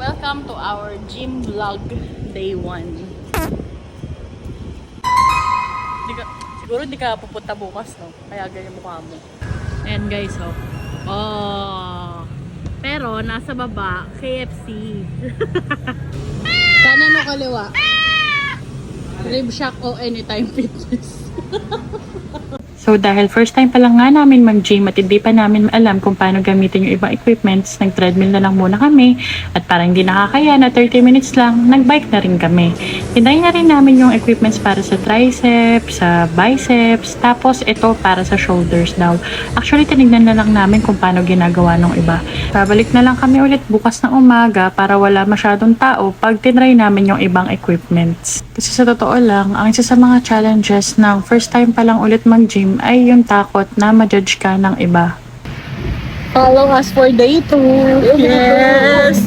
Welcome to our gym vlog day 1. Siguro hindi ka pupunta bukas, no? Kaya ganyan mukha mo. Ayan guys, oh. Oh. Pero nasa baba, KFC. Kanan o kaliwa? Rib Shack o Anytime Fitness. So dahil first time pa lang nga namin mag-gym at hindi pa namin alam kung paano gamitin yung ibang equipments, nag-treadmill na lang muna kami at parang hindi nakakaya na 30 minutes lang, nag-bike na rin kami. Tinay na rin namin yung equipments para sa triceps, sa biceps, tapos ito para sa shoulders daw. Actually tinignan na lang namin kung paano ginagawa ng iba. Babalik na lang kami ulit bukas ng umaga para wala masyadong tao pag tinry namin yung ibang equipments. Kasi sa totoo lang, ang isa sa mga challenges ng first time pa lang ulit mag-gym ay yung takot na ma-judge ka ng iba. Follow us for day 2. Yes!